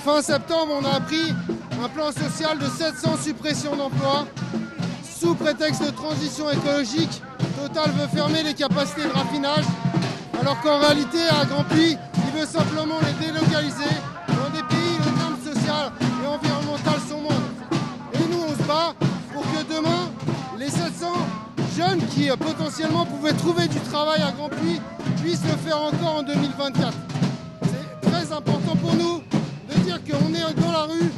fin septembre, on a appris un plan social de 700 suppressions d'emplois. Sous prétexte de transition écologique, Total veut fermer les capacités de raffinage, alors qu'en réalité, à Grandpuits, il veut simplement les délocaliser dans des pays où les normes sociales et environnementales sont moindres. Et nous, on se bat pour que demain, les 700 jeunes qui potentiellement pouvaient trouver du travail à Grandpuits puissent le faire encore en 2024. C'est très important pour nous de dire qu'on est dans la rue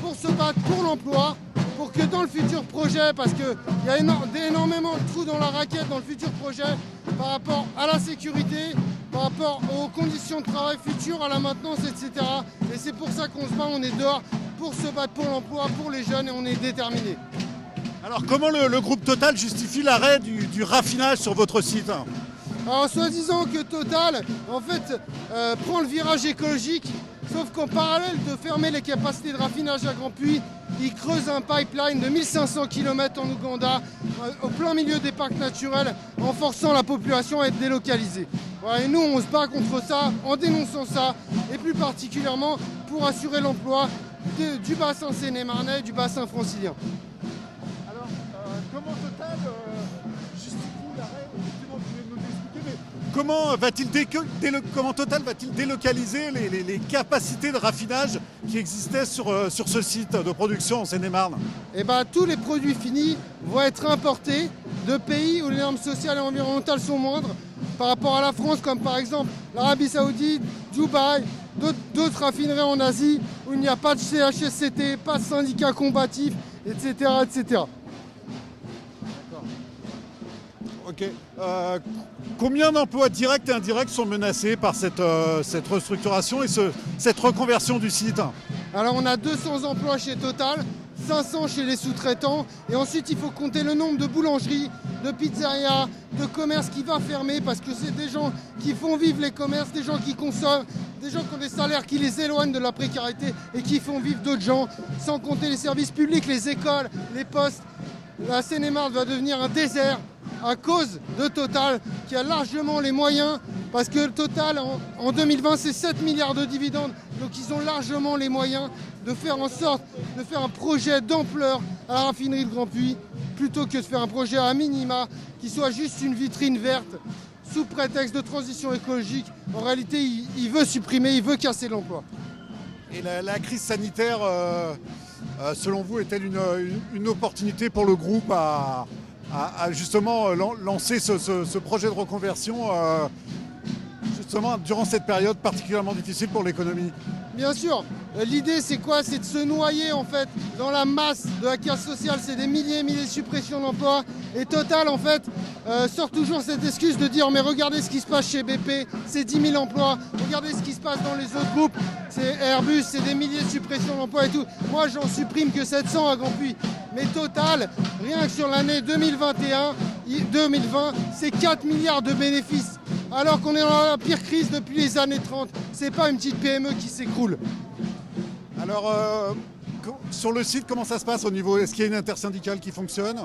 pour se battre pour l'emploi, pour que dans le futur projet, parce qu'il y a énormément de trous dans la raquette dans le futur projet par rapport à la sécurité, par rapport aux conditions de travail futures, à la maintenance, etc. Et c'est pour ça qu'on se bat, on est dehors pour se battre pour l'emploi, pour les jeunes, et on est déterminés. Alors comment le groupe Total justifie l'arrêt du raffinage sur votre site? Alors, soi-disant que Total, en fait, prend le virage écologique, sauf qu'en parallèle de fermer les capacités de raffinage à Grandpuits, il creuse un pipeline de 1500 km en Ouganda, au plein milieu des parcs naturels, en forçant la population à être délocalisée. Voilà, et nous, on se bat contre ça, en dénonçant ça, et plus particulièrement pour assurer l'emploi du bassin sénémarnais et du bassin francilien. Alors, comment Total justifie l'arrêt? Effectivement, vous venez de nous l'expliquer, mais comment Total va-t-il délocaliser les capacités de raffinage qui existaient sur ce site de production en Seine-et-Marne? Eh ben, tous les produits finis vont être importés de pays où les normes sociales et environnementales sont moindres par rapport à la France, comme par exemple l'Arabie Saoudite, Dubaï, d'autres raffineries en Asie où il n'y a pas de CHSCT, pas de syndicats combatifs, etc. etc. Ok. Combien d'emplois directs et indirects sont menacés par cette restructuration et cette reconversion du site? Alors on a 200 emplois chez Total, 500 chez les sous-traitants, et ensuite il faut compter le nombre de boulangeries, de pizzerias, de commerces qui va fermer, parce que c'est des gens qui font vivre les commerces, des gens qui consomment, des gens qui ont des salaires qui les éloignent de la précarité et qui font vivre d'autres gens, sans compter les services publics, les écoles, les postes. La Seine-et-Marne va devenir un désert à cause de Total, qui a largement les moyens, parce que Total, en 2020, c'est 7 milliards de dividendes, donc ils ont largement les moyens de faire en sorte de faire un projet d'ampleur à la raffinerie de Grandpuits, plutôt que de faire un projet à minima qui soit juste une vitrine verte, sous prétexte de transition écologique. En réalité, il veut supprimer, il veut casser l'emploi. Et la crise sanitaire, selon vous, est-elle une opportunité pour le groupe à justement lancer ce projet de reconversion justement durant cette période particulièrement difficile pour l'économie? Bien sûr, l'idée c'est quoi? C'est de se noyer en fait dans la masse de la casse sociale, c'est des milliers et milliers de suppressions d'emplois. Et Total en fait sort toujours cette excuse de dire mais regardez ce qui se passe chez BP, c'est 10 000 emplois, regardez ce qui se passe dans les autres groupes, c'est Airbus, c'est des milliers de suppressions d'emplois et tout. Moi j'en supprime que 700 à Grandpuits. Mais Total, rien que sur l'année 2021-2020, c'est 4 milliards de bénéfices. Alors qu'on est dans la pire crise depuis les années 30. C'est pas une petite PME qui s'écroule. Alors, sur le site, comment ça se passe au niveau? Est-ce qu'il y a une intersyndicale qui fonctionne?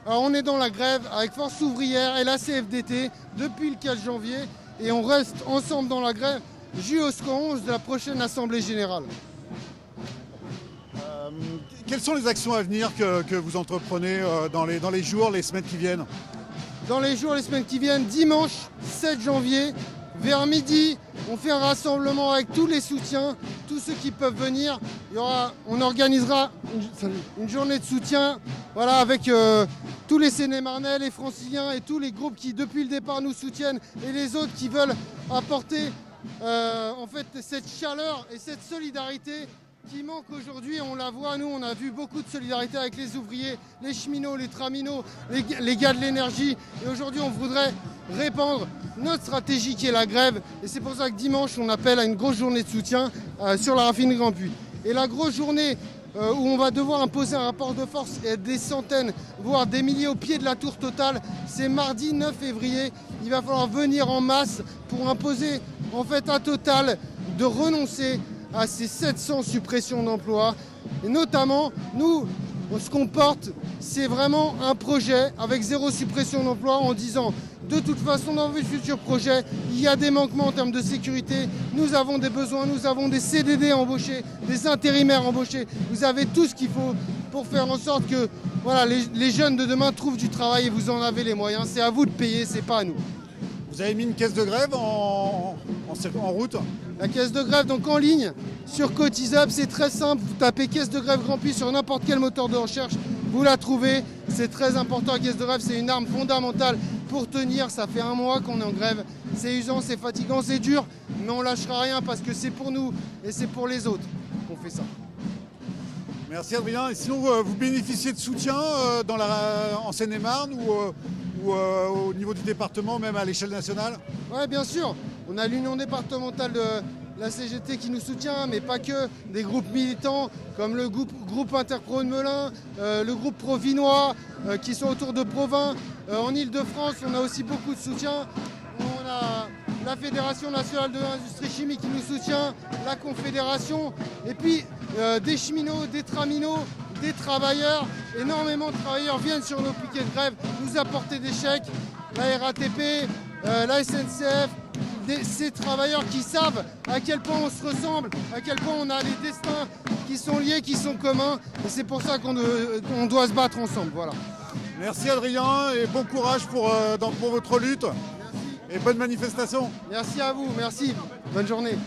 Alors on est dans la grève avec Force ouvrière et la CFDT depuis le 4 janvier. Et on reste ensemble dans la grève jusqu'au 11 de la prochaine Assemblée Générale. Quelles sont les actions à venir que vous entreprenez dans les jours, les semaines qui viennent? Dans les jours, les semaines qui viennent, dimanche 7 janvier, vers midi, on fait un rassemblement avec tous les soutiens, tous ceux qui peuvent venir. On organisera une journée de soutien, voilà, avec tous les Sénémarnais, les Franciliens et tous les groupes qui depuis le départ nous soutiennent et les autres qui veulent apporter en fait cette chaleur et cette solidarité qui manque aujourd'hui. On la voit, nous on a vu beaucoup de solidarité avec les ouvriers, les cheminots, les traminots, les gars de l'énergie. Et aujourd'hui on voudrait répandre notre stratégie qui est la grève. Et c'est pour ça que dimanche on appelle à une grosse journée de soutien sur la raffinerie Grandpuits. Et la grosse journée où on va devoir imposer un rapport de force et des centaines, voire des milliers au pied de la tour Total, c'est mardi 9 février. Il va falloir venir en masse pour imposer en fait à Total de renoncer à ces 700 suppressions d'emplois. Et notamment, nous, ce qu'on porte, c'est vraiment un projet avec 0 suppression d'emplois en disant De toute façon, dans vos futurs projets, il y a des manquements en termes de sécurité. Nous avons des besoins, nous avons des CDD embauchés, des intérimaires embauchés. Vous avez tout ce qu'il faut pour faire en sorte que voilà, les jeunes de demain trouvent du travail et vous en avez les moyens. C'est à vous de payer, c'est pas à nous. Vous avez mis une caisse de grève en route. La caisse de grève, donc en ligne, sur Cotisable, c'est très simple. Vous tapez caisse de grève Grand Puy sur n'importe quel moteur de recherche, vous la trouvez. C'est très important, la caisse de grève, c'est une arme fondamentale pour tenir. Ça fait un mois qu'on est en grève. C'est usant, c'est fatigant, c'est dur, mais on lâchera rien parce que c'est pour nous et c'est pour les autres qu'on fait ça. Merci Adrien. Et sinon, vous bénéficiez de soutien en Seine-et-Marne ou au niveau du département, même à l'échelle nationale? Oui, bien sûr. On a l'union départementale de la CGT qui nous soutient, mais pas que. Des groupes militants comme le groupe Interpro de Melun, le groupe Provinois qui sont autour de Provins. En Ile-de-France, on a aussi beaucoup de soutien. On a la Fédération nationale de l'industrie chimique qui nous soutient, la Confédération, et puis des cheminots, des traminots, des travailleurs. Énormément de travailleurs viennent sur nos piquets de grève nous apporter des chèques. La RATP, la SNCF, ces travailleurs qui savent à quel point on se ressemble, à quel point on a des destins qui sont liés, qui sont communs. Et c'est pour ça qu'on doit se battre ensemble. Voilà. Merci Adrien et bon courage pour votre lutte. Merci. Et bonne manifestation. Merci à vous, merci. Bonne journée.